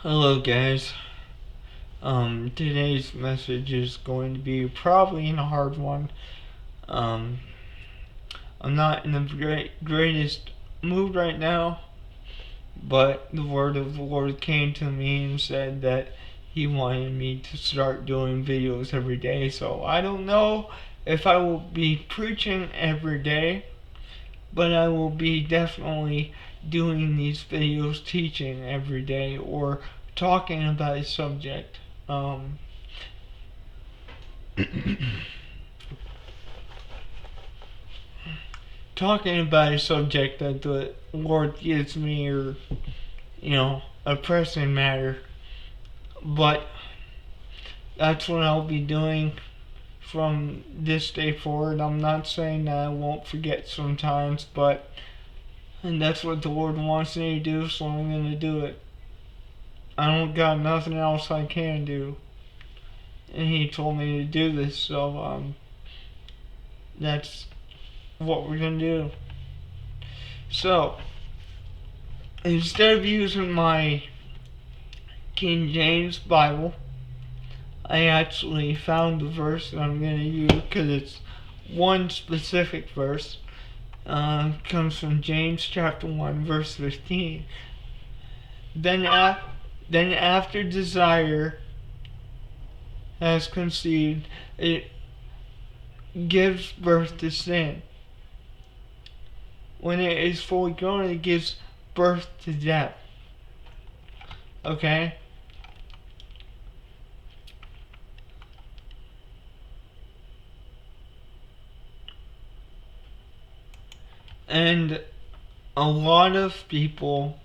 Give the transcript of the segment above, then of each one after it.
Hello guys. Today's message is going to be probably a hard one. Um, I'm not in the greatest mood right now, but the word of the Lord came to me and said that He wanted me to start doing videos every day. So I don't know if I will be preaching every day, but I will be definitely doing these videos teaching every day or talking about a subject. Talking about a subject that the Lord gives me, or a pressing matter. But that's what I'll be doing from this day forward. I'm not saying that I won't forget sometimes, but and that's what the Lord wants me to do, so I'm gonna do it. I don't got nothing else I can do, and He told me to do this, so that's what we're gonna do. So instead of using my King James Bible, I actually found the verse that I'm going to use because it's one specific verse. Comes from James chapter 1, verse 15. Then, then after desire has conceived, it gives birth to sin. When it is fully grown, it gives birth to death. Okay? And a lot of people,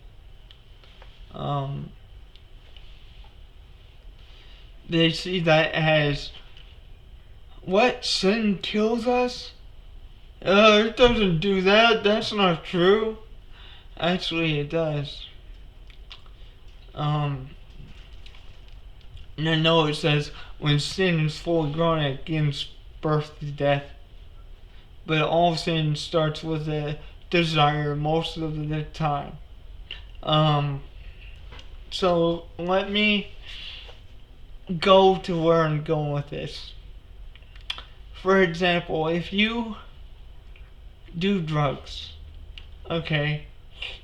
they see that as, what, sin kills us? It doesn't do that. That's not true. Actually, it does. And I know it says when sin is fully grown, it gives birth to death. But all sin starts with a desire most of the time. So let me go to where I'm going with this. For example, if you do drugs, okay,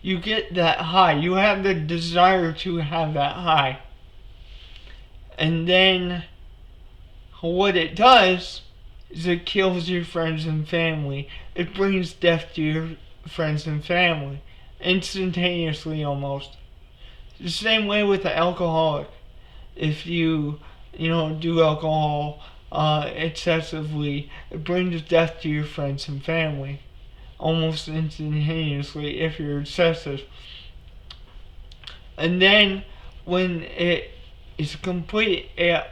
you get that high. You have the desire to have that high. And then what it does is it kills your friends and family. It brings death to your friends and family. Instantaneously almost. The same way with the alcoholic. If you do alcohol excessively, it brings death to your friends and family. Almost instantaneously if you're excessive. And then when it is complete, it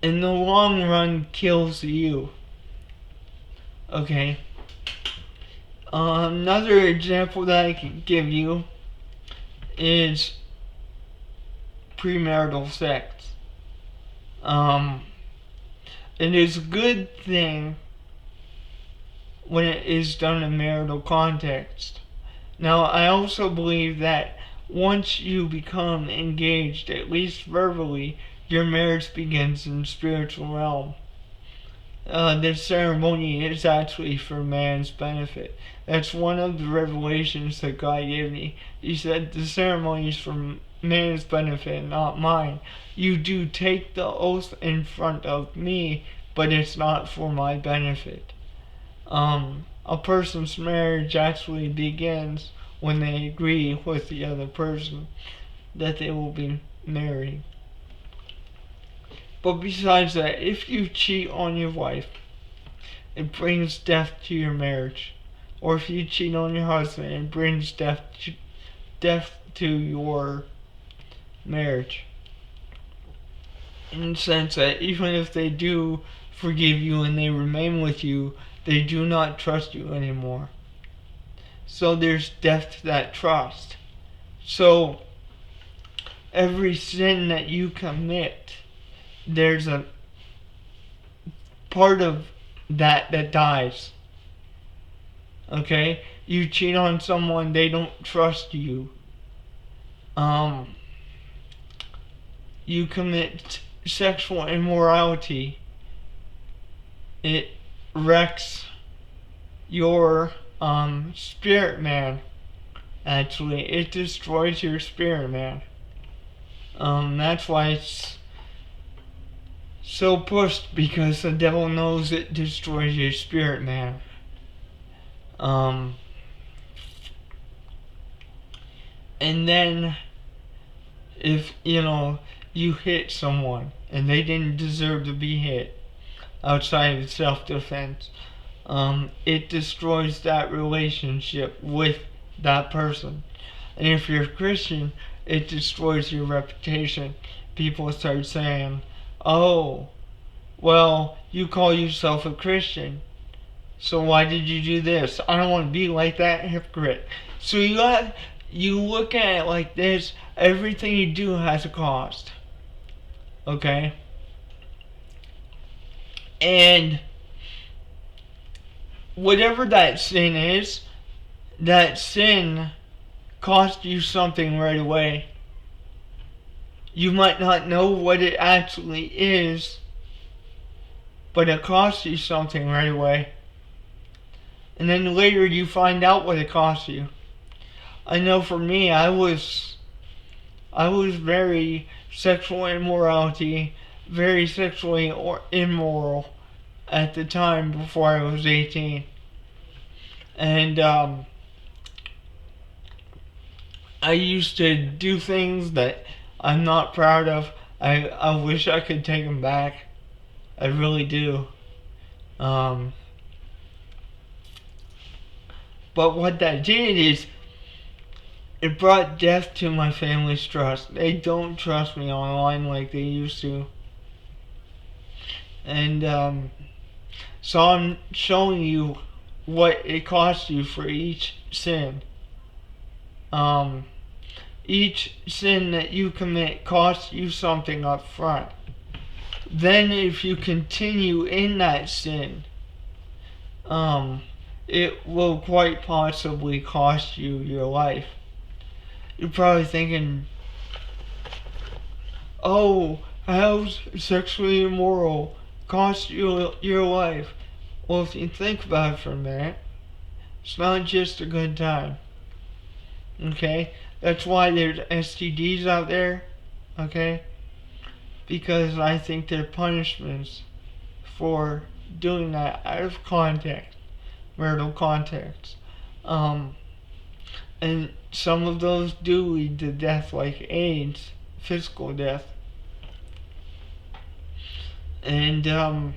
in the long run kills you. Okay. Another example that I can give you is premarital sex. It is a good thing when it is done in marital context. Now, I also believe that once you become engaged, at least verbally, your marriage begins in the spiritual realm. This ceremony is actually for man's benefit. That's one of the revelations that God gave me. He said the ceremony is for man's benefit, not mine. You do take the oath in front of me, but it's not for my benefit. A person's marriage actually begins when they agree with the other person that they will be married. But besides that, if you cheat on your wife, it brings death to your marriage. Or if you cheat on your husband, it brings death to your marriage. In the sense that even if they do forgive you and they remain with you, they do not trust you anymore. So there's death to that trust. So every sin that you commit, there's a part of that dies. Okay? You cheat on someone, they don't trust you. um, you commit sexual immorality, it wrecks your spirit man. Actually, it destroys your spirit man. That's why it's so pushed, because the devil knows it destroys your spirit man. And then if you hit someone and they didn't deserve to be hit outside of self-defense, it destroys that relationship with that person. And if you're a Christian, it destroys your reputation. People start saying, oh, well, you call yourself a Christian, so why did you do this? I don't want to be like that hypocrite. So you look at it like this: everything you do has a cost. Okay? And whatever that sin is, that sin cost you something right away. You might not know what it actually is, but it costs you something right away. And then later you find out what it cost you. I know for me, I was very sexual immorality, very sexually immoral at the time before I was 18. And I used to do things that I'm not proud of. I wish I could take them back. I really do. But what that did is, it brought death to my family's trust. They don't trust me online like they used to. And so I'm showing you what it costs you for each sin. Each sin that you commit costs you something up front. Then if you continue in that sin, it will quite possibly cost you your life. You're probably thinking, oh, how's sexually immoral cost you your life? Well, if you think about it for a minute, it's not just a good time. Okay? That's why there's STDs out there. Okay? Because I think they're punishments for doing that out of context, marital context. And some of those do lead to death, like AIDS, physical death. And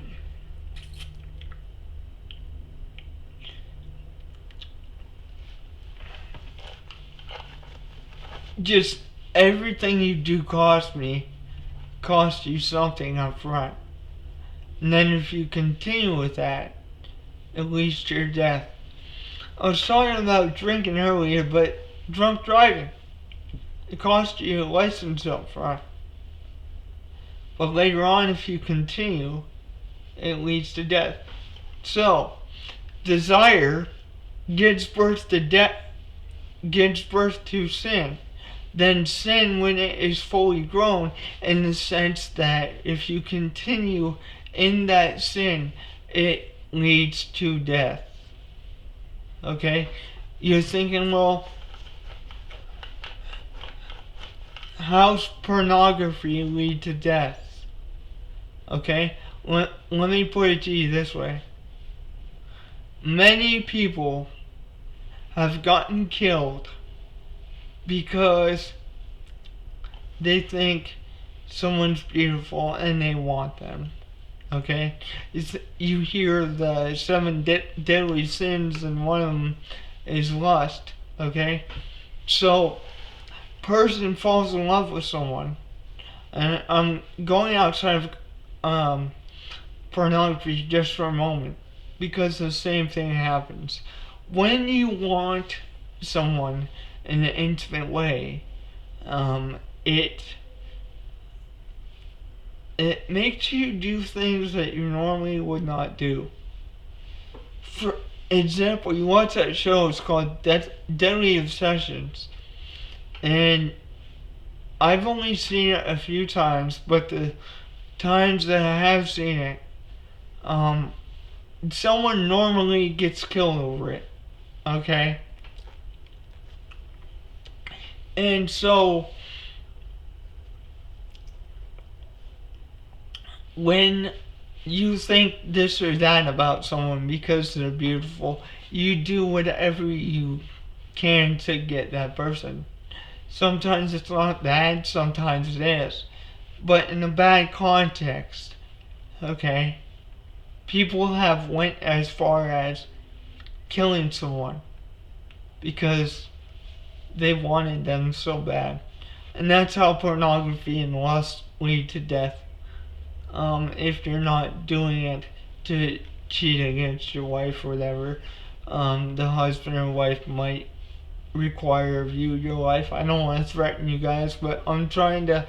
just everything you do costs you something up front. And then if you continue with that, it leads to your death. I was talking about drinking earlier, but drunk driving, it costs you a license up front. But later on, if you continue, it leads to death. So, desire gives birth to sin. Then sin, when it is fully grown, in the sense that if you continue in that sin, it leads to death. Okay? You're thinking, well, how's pornography lead to death? Okay? Let me put it to you this way. Many people have gotten killed because they think someone's beautiful and they want them. Okay? You hear the 7 deadly sins, and one of them is lust. Okay? So, person falls in love with someone, and I'm going outside of pornography just for a moment, because the same thing happens. When you want someone in an intimate way, it makes you do things that you normally would not do. For example, you watch that show, it's called Deadly Obsessions, and I've only seen it a few times, but the times that I have seen it, um, someone normally gets killed over it. Okay? And so, when you think this or that about someone because they're beautiful, you do whatever you can to get that person. Sometimes it's not bad, sometimes it is. But in a bad context, okay, people have went as far as killing someone because they wanted them so bad. And that's how pornography and lust lead to death. If you're not doing it to cheat against your wife or whatever, the husband or wife might require of you your life. I don't want to threaten you guys, but I'm trying to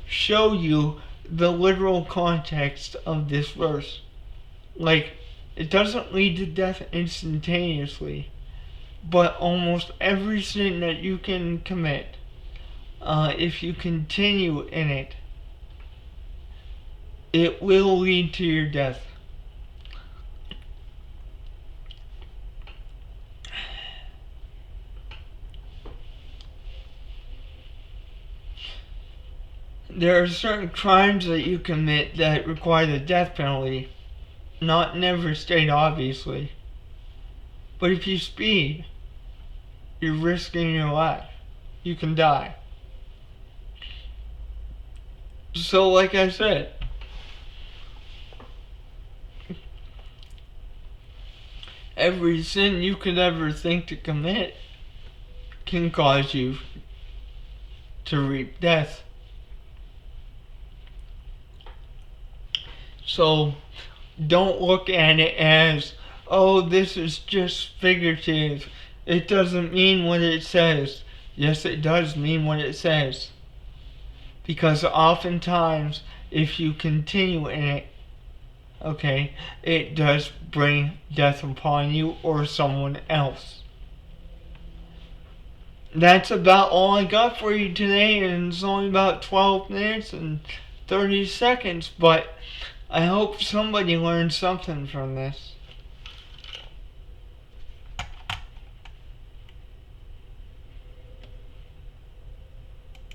show you the literal context of this verse. Like, it doesn't lead to death instantaneously, but almost every sin that you can commit, if you continue in it, it will lead to your death. There are certain crimes that you commit that require the death penalty. Not in every state, obviously. But if you speed, you're risking your life. You can die. So, like I said, every sin you could ever think to commit can cause you to reap death. So, don't look at it as, oh, this is just figurative. It doesn't mean what it says. Yes, it does mean what it says. Because oftentimes, if you continue in it, okay, it does bring death upon you or someone else. That's about all I got for you today, and it's only about 12 minutes and 30 seconds, but I hope somebody learned something from this.